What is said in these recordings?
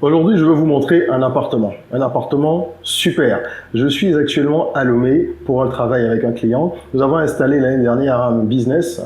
Aujourd'hui, je veux vous montrer un appartement super. Je suis actuellement à Lomé pour un travail avec un client. Nous avons installé l'année dernière un business,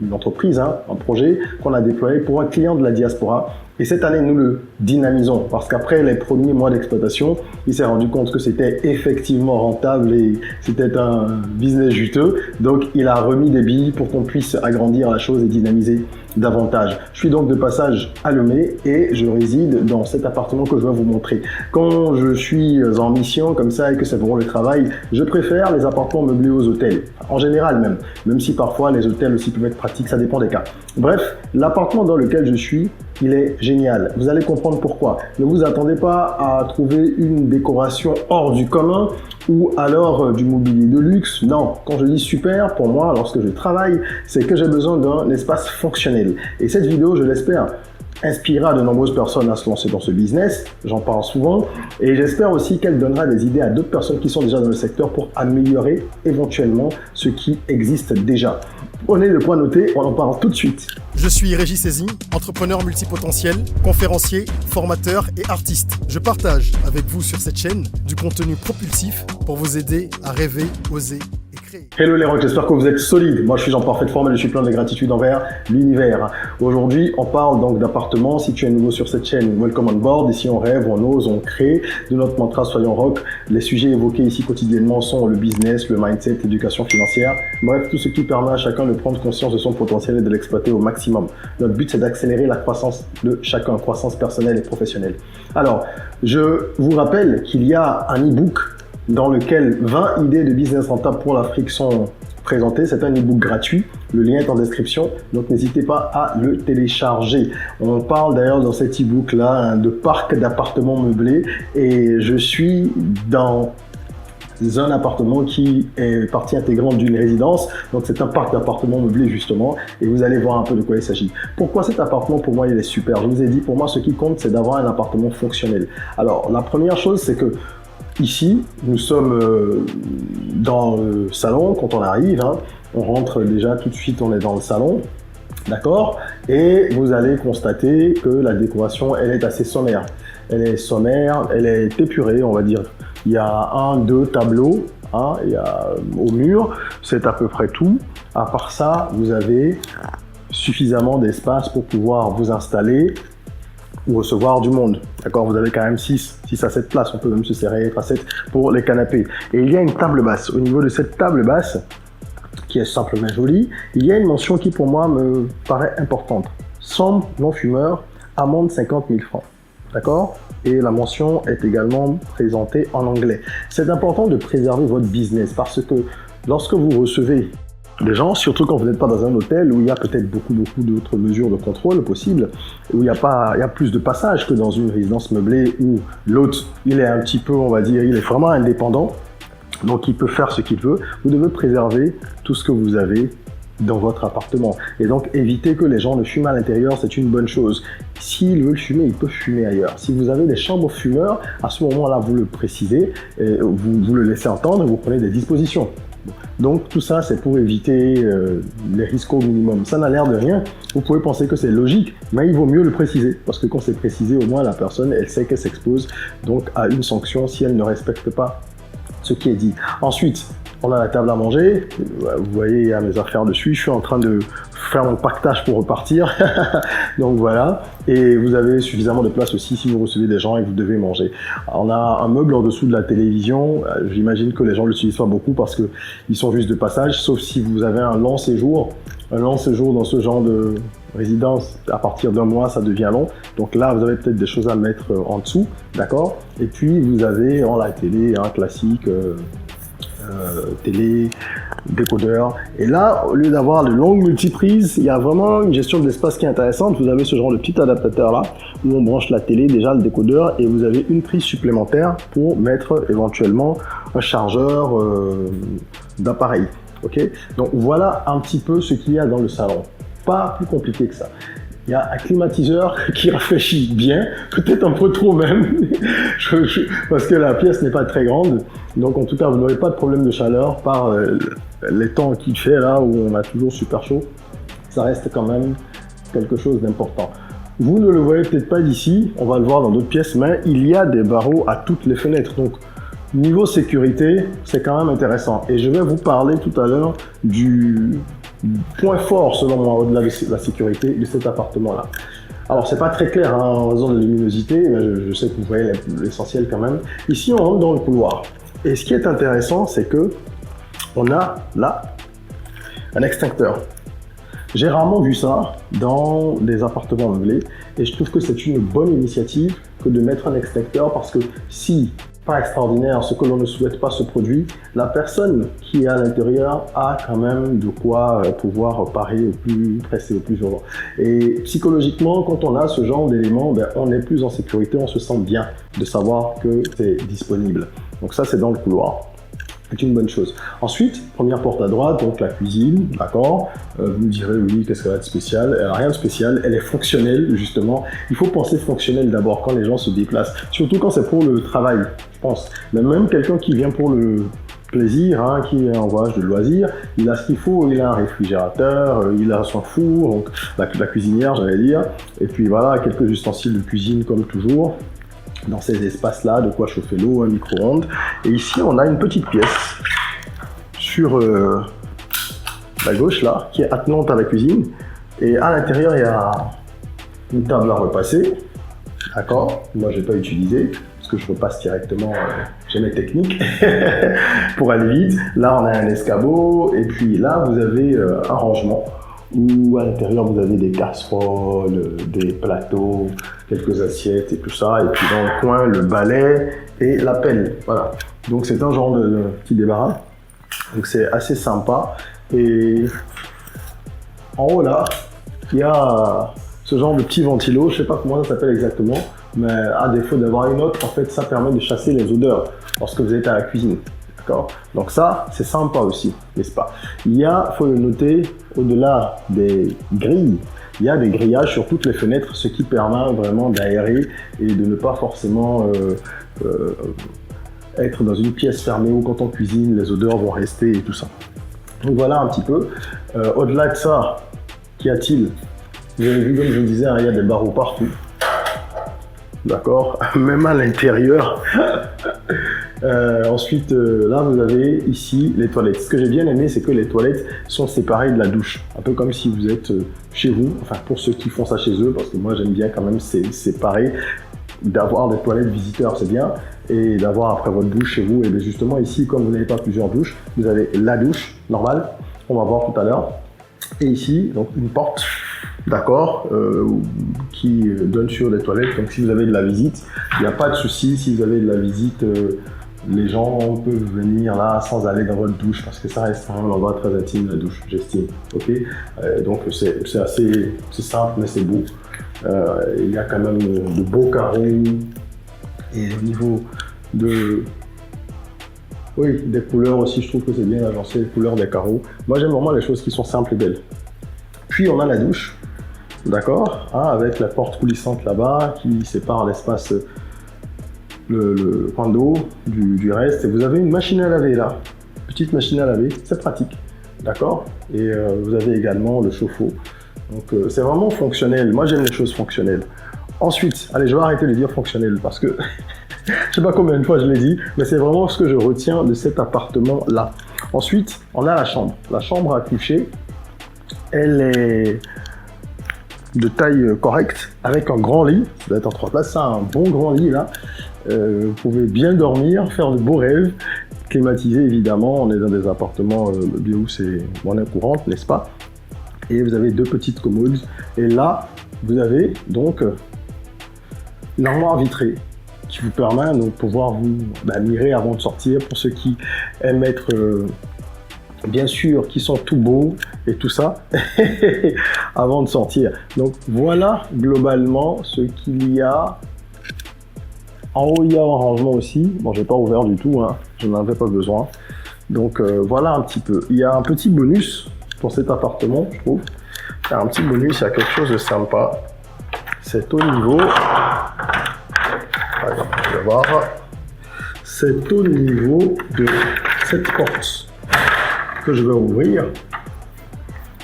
une entreprise, un projet qu'on a déployé pour un client de la diaspora. Et cette année, nous le dynamisons parce qu'après les premiers mois d'exploitation, il s'est rendu compte que c'était effectivement rentable et c'était un business juteux. Donc, il a remis des billes pour qu'on puisse agrandir la chose et dynamiser davantage. Je suis donc de passage à Lomé et je réside dans cet appartement que je vais vous montrer. Quand je suis en mission comme ça et que c'est pour le travail, je préfère les appartements meublés aux hôtels. En général même si parfois les hôtels aussi peuvent être pratiques, ça dépend des cas. Bref, l'appartement dans lequel je suis, il est génial. Vous allez comprendre pourquoi. Ne vous attendez pas à trouver une décoration hors du commun ou alors du mobilier de luxe. Non, quand je dis super, pour moi, lorsque je travaille, c'est que j'ai besoin d'un espace fonctionnel. Et cette vidéo, je l'espère, inspirera de nombreuses personnes à se lancer dans ce business, j'en parle souvent, et j'espère aussi qu'elle donnera des idées à d'autres personnes qui sont déjà dans le secteur pour améliorer éventuellement ce qui existe déjà. Prenez le point noté, on en parle tout de suite. Je suis Régis Saizy, entrepreneur multipotentiel, conférencier, formateur et artiste. Je partage avec vous sur cette chaîne du contenu propulsif pour vous aider à rêver, oser et créer. Hello les rocs, j'espère que vous êtes solides. Moi je suis en parfaite forme et je suis plein de gratitude envers l'univers. Aujourd'hui on parle donc d'appartements. Si tu es nouveau sur cette chaîne, welcome on board. Ici on rêve, on ose, on crée. De notre mantra soyons rock. Les sujets évoqués ici quotidiennement sont le business, le mindset, l'éducation financière. Bref, tout ce qui permet à chacun de prendre conscience de son potentiel et de l'exploiter au maximum. Notre but c'est d'accélérer la croissance de chacun, croissance personnelle et professionnelle. Alors, je vous rappelle qu'il y a un e-book dans lequel 20 idées de business rentable pour l'Afrique sont présentées. C'est un e-book gratuit. Le lien est en description, donc n'hésitez pas à le télécharger. On parle d'ailleurs dans cet e-book là de parc d'appartements meublés et je suis dans un appartement qui est partie intégrante d'une résidence. Donc c'est un parc d'appartements meublés justement et vous allez voir un peu de quoi il s'agit. Pourquoi cet appartement pour moi il est super? Je vous ai dit, pour moi ce qui compte c'est d'avoir un appartement fonctionnel. Alors la première chose c'est que ici nous sommes dans le salon. Quand on arrive, on rentre déjà tout de suite, on est dans le salon. D'accord? Et vous allez constater que la décoration elle est assez sommaire. Elle est sommaire, elle est épurée on va dire. Il y a deux tableaux, il y a au mur, c'est à peu près tout. À part ça, vous avez suffisamment d'espace pour pouvoir vous installer ou recevoir du monde. D'accord, vous avez quand même 6 à 7 places, on peut même se serrer à 7 pour les canapés. Et il y a une table basse. Au niveau de cette table basse, qui est simplement jolie, il y a une mention qui pour moi me paraît importante. Sombre, non-fumeur, amende 50 000 francs. D'accord? Et la mention est également présentée en anglais. C'est important de préserver votre business parce que lorsque vous recevez des gens, surtout quand vous n'êtes pas dans un hôtel où il y a peut-être beaucoup d'autres mesures de contrôle possibles, où il y a plus de passages que dans une résidence meublée où l'hôte, il est un petit peu, on va dire, il est vraiment indépendant, donc il peut faire ce qu'il veut. Vous devez préserver tout ce que vous avez dans votre appartement. Et donc, éviter que les gens ne fument à l'intérieur, c'est une bonne chose. S'ils veulent fumer, ils peuvent fumer ailleurs. Si vous avez des chambres fumeurs, à ce moment-là, vous le précisez, vous le laissez entendre et vous prenez des dispositions. Donc, tout ça, c'est pour éviter les risques au minimum. Ça n'a l'air de rien. Vous pouvez penser que c'est logique, mais il vaut mieux le préciser. Parce que quand c'est précisé, au moins, la personne, elle sait qu'elle s'expose donc à une sanction si elle ne respecte pas ce qui est dit. Ensuite, on a la table à manger, vous voyez, il y a mes affaires dessus, je suis en train de faire mon pactage pour repartir, donc voilà, et vous avez suffisamment de place aussi si vous recevez des gens et que vous devez manger. On a un meuble en dessous de la télévision, j'imagine que les gens ne l'utilisent pas beaucoup parce qu'ils sont juste de passage, sauf si vous avez un long séjour dans ce genre de résidence, à partir d'un mois, ça devient long. Donc là, vous avez peut-être des choses à mettre en dessous, d'accord? Et puis, vous avez la télé, classique, télé, décodeur. Et là, au lieu d'avoir de longues multiprises, il y a vraiment une gestion de l'espace qui est intéressante. Vous avez ce genre de petit adaptateur là, où on branche la télé, déjà le décodeur, et vous avez une prise supplémentaire pour mettre éventuellement un chargeur d'appareil. Ok, donc voilà un petit peu ce qu'il y a dans le salon. Pas plus compliqué que ça. Il y a un climatiseur qui rafraîchit bien, peut-être un peu trop même, parce que la pièce n'est pas très grande. Donc en tout cas, vous n'aurez pas de problème de chaleur par les temps qu'il fait là, où on a toujours super chaud. Ça reste quand même quelque chose d'important. Vous ne le voyez peut-être pas d'ici, on va le voir dans d'autres pièces, mais il y a des barreaux à toutes les fenêtres. Donc, niveau sécurité, c'est quand même intéressant. Et je vais vous parler tout à l'heure du point fort, selon moi, au-delà de la sécurité de cet appartement-là. Alors, c'est pas très clair hein, en raison de la luminosité, mais je sais que vous voyez l'essentiel quand même. Ici, on rentre dans le couloir. Et ce qui est intéressant, c'est que on a là un extincteur. J'ai rarement vu ça dans des appartements meublés et je trouve que c'est une bonne initiative que de mettre un extincteur parce que si, pas extraordinaire, ce que l'on ne souhaite pas se produit, la personne qui est à l'intérieur a quand même de quoi pouvoir parer au plus pressé, au plus urgent. Et psychologiquement, quand on a ce genre d'éléments, ben, on est plus en sécurité, on se sent bien de savoir que c'est disponible. Donc ça, c'est dans le couloir. C'est une bonne chose. Ensuite, première porte à droite, donc la cuisine, d'accord. Vous me direz, oui, qu'est-ce qu'elle a de spécial? Elle n'a rien de spécial, elle est fonctionnelle, justement. Il faut penser fonctionnel d'abord quand les gens se déplacent, surtout quand c'est pour le travail, je pense. Mais même quelqu'un qui vient pour le plaisir, hein, qui est en voyage de loisirs, il a ce qu'il faut, il a un réfrigérateur, il a son four, donc la cuisinière, j'allais dire. Et puis voilà, quelques ustensiles de cuisine comme toujours. Dans ces espaces-là, de quoi chauffer l'eau, un micro-ondes. Et ici, on a une petite pièce sur la gauche, là, qui est attenante à la cuisine. Et à l'intérieur, il y a une table à repasser. D'accord? Moi, je n'ai pas utilisé, parce que je repasse directement, j'ai mes techniques pour aller vite. Là, on a un escabeau. Et puis là, vous avez un rangement où à l'intérieur vous avez des casseroles, des plateaux, quelques assiettes et tout ça, et puis dans le coin le balai et la pelle, voilà. Donc c'est un genre de petit débarras, donc c'est assez sympa. Et en haut là, il y a ce genre de petit ventilo, je sais pas comment ça s'appelle exactement, mais à défaut d'avoir une autre, en fait ça permet de chasser les odeurs lorsque vous êtes à la cuisine. Donc ça, c'est sympa aussi, n'est-ce pas? Il y a, faut le noter, au-delà des grilles, il y a des grillages sur toutes les fenêtres, ce qui permet vraiment d'aérer et de ne pas forcément être dans une pièce fermée où quand on cuisine, les odeurs vont rester et tout ça. Donc voilà un petit peu. Au-delà de ça, qu'y a-t-il? Vous avez vu, comme je vous disais, hein, il y a des barreaux partout. D'accord? Même à l'intérieur. Ensuite, là, vous avez ici les toilettes. Ce que j'ai bien aimé, c'est que les toilettes sont séparées de la douche. Un peu comme si vous êtes chez vous. Enfin, pour ceux qui font ça chez eux, parce que moi, j'aime bien quand même séparer. D'avoir des toilettes visiteurs, c'est bien. Et d'avoir après votre douche chez vous. Et bien justement, ici, comme vous n'avez pas plusieurs douches, vous avez la douche normale. On va voir tout à l'heure. Et ici, donc une porte. D'accord, qui donne sur les toilettes. Donc si vous avez de la visite, il n'y a pas de souci. Si vous avez de la visite, les gens peuvent venir là sans aller dans votre douche parce que ça reste un endroit très intime, la douche, j'estime. Ok, donc c'est assez simple mais c'est beau. Il y a quand même de beaux carreaux et au niveau de des couleurs aussi, je trouve que c'est bien agencé, les couleurs des carreaux. Moi j'aime vraiment les choses qui sont simples et belles. Puis on a la douche. D'accord, hein, avec la porte coulissante là-bas qui sépare l'espace, le coin d'eau du reste. Et vous avez une machine à laver là, petite machine à laver, c'est pratique. D'accord, et vous avez également le chauffe-eau. Donc c'est vraiment fonctionnel. Moi j'aime les choses fonctionnelles. Ensuite, allez, je vais arrêter de dire fonctionnel parce que je sais pas combien de fois je l'ai dit, mais c'est vraiment ce que je retiens de cet appartement là. Ensuite, on a la chambre. La chambre à coucher, elle est de taille correcte, avec un grand lit, ça doit être en 3 places, ça, un bon grand lit là, vous pouvez bien dormir, faire de beaux rêves, climatisé évidemment, on est dans des appartements bien où c'est monnaie courante, n'est-ce pas? Et vous avez 2 petites commodes, et là, vous avez donc une armoire vitrée, qui vous permet de pouvoir vous admirer avant de sortir, pour ceux qui aiment être... bien sûr, qui sont tout beaux et tout ça avant de sortir. Donc voilà globalement ce qu'il y a. En haut, il y a un rangement aussi. Bon, j'ai pas ouvert du tout, hein. Je n'en avais pas besoin. Donc voilà un petit peu. Il y a un petit bonus pour cet appartement, je trouve. Il y a un petit bonus, il y a quelque chose de sympa. C'est au niveau... Allez, on va voir. C'est au niveau de cette porte que je vais ouvrir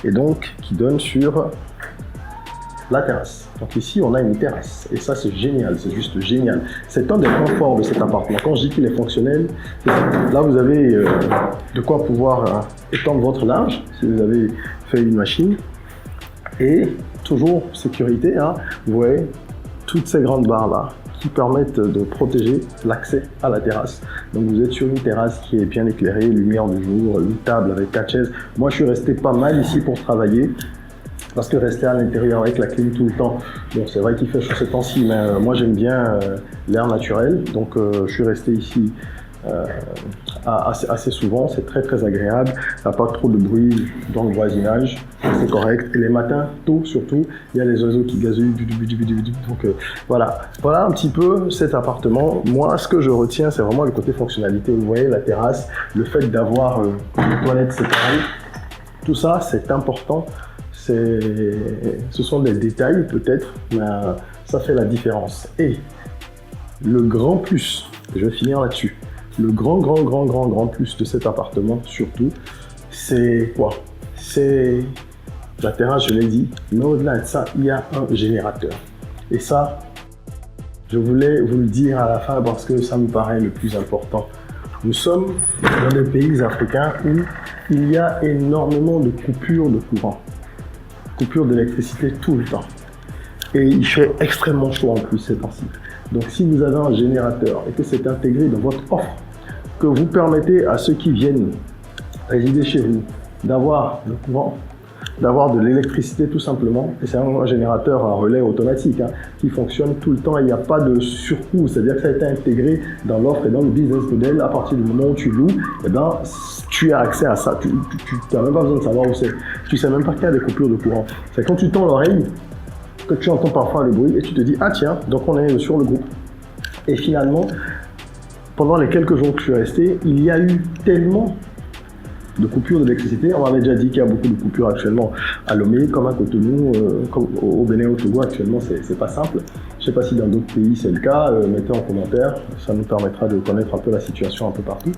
et donc qui donne sur la terrasse. Donc ici, on a une terrasse. Et ça, c'est génial, c'est juste génial. C'est un des points forts de cet appartement. Quand je dis qu'il est fonctionnel, là, vous avez de quoi pouvoir étendre votre linge, si vous avez fait une machine. Et toujours sécurité, hein, vous voyez, toutes ces grandes barres-là qui permettent de protéger l'accès à la terrasse. Donc vous êtes sur une terrasse qui est bien éclairée, lumière du jour, une table avec 4 chaises. Moi, je suis resté pas mal ici pour travailler. Parce que rester à l'intérieur avec la clim tout le temps, bon, c'est vrai qu'il fait chaud ces temps-ci, mais moi j'aime bien l'air naturel, donc je suis resté ici assez souvent, c'est très très agréable, il n'y a pas trop de bruit dans le voisinage, c'est correct, et les matins, tôt surtout, il y a les oiseaux qui gazouillent, donc voilà un petit peu cet appartement. Moi, ce que je retiens, c'est vraiment le côté fonctionnalité, vous voyez la terrasse, le fait d'avoir une toilette séparée, tout ça c'est important. Ce sont des détails peut-être, mais ça fait la différence. Et le grand plus, je vais finir là-dessus, le grand plus de cet appartement surtout, c'est quoi? C'est la terrasse, je l'ai dit, mais au-delà de ça, il y a un générateur. Et ça, je voulais vous le dire à la fin parce que ça me paraît le plus important. Nous sommes dans des pays africains où il y a énormément de coupures de courant. Coupure d'électricité tout le temps. Et il fait extrêmement chaud en plus ces temps-ci. Donc si vous avez un générateur et que c'est intégré dans votre offre, que vous permettez à ceux qui viennent résider chez vous d'avoir le courant, d'avoir de l'électricité tout simplement, et c'est un générateur à relais automatique qui fonctionne tout le temps, il n'y a pas de surcoût, c'est-à-dire que ça a été intégré dans l'offre et dans le business model. À partir du moment où tu loues, eh ben, tu as accès à ça, tu n'as même pas besoin de savoir où c'est, tu ne sais même pas qu'il y a des coupures de courant. C'est quand tu tends l'oreille que tu entends parfois le bruit et tu te dis ah tiens, donc on est sur le groupe. Et finalement, pendant les quelques jours que je suis resté, il y a eu tellement de coupures d'électricité. On m'avait déjà dit qu'il y a beaucoup de coupures actuellement à Lomé, comme à Cotonou, comme au Bénin, au Togo. Actuellement, c'est pas simple. Je ne sais pas si dans d'autres pays c'est le cas. Mettez en commentaire. Ça nous permettra de connaître un peu la situation un peu partout.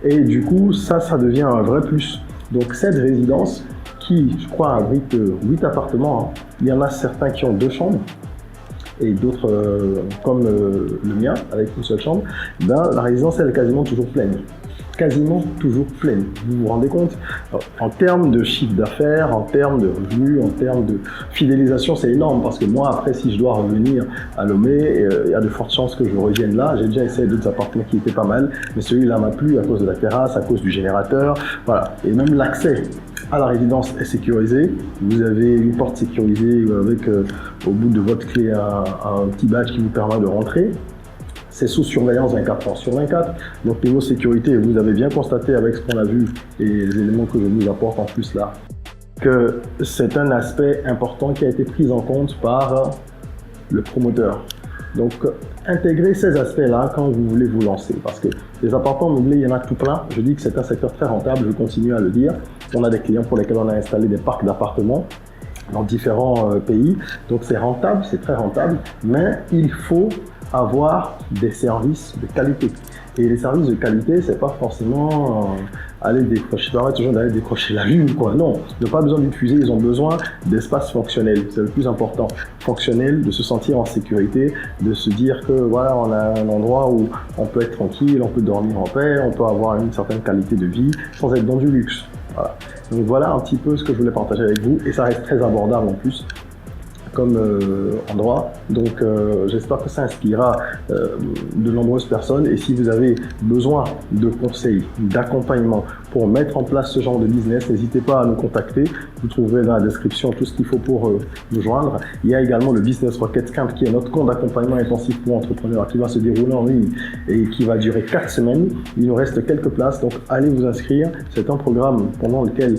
Et du coup, ça devient un vrai plus. Donc cette résidence qui, je crois, abrite 8 appartements. Il y en a certains qui ont 2 chambres. Et d'autres comme le mien, avec une seule chambre. Ben, la résidence, elle est quasiment toujours pleine. Quasiment toujours pleine. Vous vous rendez compte? En termes de chiffre d'affaires, en termes de revenus, en termes de fidélisation, c'est énorme parce que moi, après, si je dois revenir à Lomé, il y a de fortes chances que je revienne là. J'ai déjà essayé d'autres appartements qui étaient pas mal, mais celui-là m'a plu à cause de la terrasse, à cause du générateur. Voilà. Et même l'accès à la résidence est sécurisé. Vous avez une porte sécurisée avec au bout de votre clé un petit badge qui vous permet de rentrer. C'est sous surveillance 24 heures sur 24. Donc niveau sécurité, vous avez bien constaté avec ce qu'on a vu et les éléments que je vous apporte en plus là, que c'est un aspect important qui a été pris en compte par le promoteur. Donc intégrez ces aspects-là quand vous voulez vous lancer, parce que les appartements meublés, il y en a tout plein. Je dis que c'est un secteur très rentable, je continue à le dire. On a des clients pour lesquels on a installé des parcs d'appartements dans différents pays. Donc c'est rentable, c'est très rentable, mais il faut avoir des services de qualité. Et les services de qualité, c'est pas forcément aller décrocher, pas toujours d'aller décrocher la lune, quoi. Non, ils n'ont pas besoin d'une fusée, ils ont besoin d'espace fonctionnel. C'est le plus important. Fonctionnel, de se sentir en sécurité, de se dire que voilà, on a un endroit où on peut être tranquille, on peut dormir en paix, on peut avoir une certaine qualité de vie sans être dans du luxe. Voilà. Donc voilà un petit peu ce que je voulais partager avec vous, et ça reste très abordable en plus comme endroit. Donc j'espère que ça inspirera de nombreuses personnes, et si vous avez besoin de conseils, d'accompagnement pour mettre en place ce genre de business, n'hésitez pas à nous contacter. Vous trouverez dans la description tout ce qu'il faut pour nous joindre. Il y a également le Business Rocket Camp qui est notre compte d'accompagnement intensif pour entrepreneurs qui va se dérouler en ligne et qui va durer 4 semaines. Il nous reste quelques places, donc allez vous inscrire. C'est un programme pendant lequel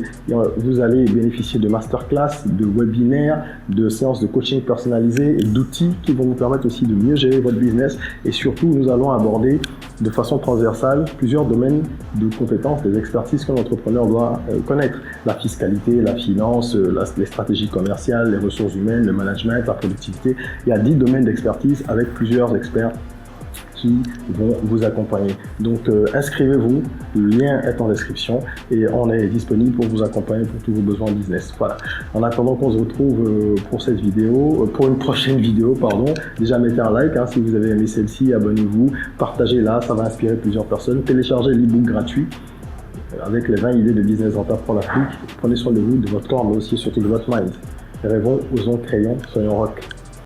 vous allez bénéficier de masterclass, de webinaires, de séances de coaching personnalisé et d'outils qui vont vous permettre aussi de mieux gérer votre business. Et surtout, nous allons aborder de façon transversale plusieurs domaines de compétences, des expertises que l'entrepreneur doit connaître. La fiscalité, la finance, les stratégies commerciales, les ressources humaines, le management, la productivité. Il y a 10 domaines d'expertise avec plusieurs experts qui vont vous accompagner. Donc inscrivez-vous, le lien est en description et on est disponible pour vous accompagner pour tous vos besoins business. Voilà. En attendant qu'on se retrouve pour cette vidéo, pour une prochaine vidéo, pardon, déjà mettez un like si vous avez aimé celle-ci, abonnez-vous, partagez-la, ça va inspirer plusieurs personnes. Téléchargez l'e-book gratuit avec les 20 idées de business rentable pour l'Afrique. Prenez soin de vous, de votre corps, mais aussi surtout de votre mind. Rêvons, osons, créons, soyons rock.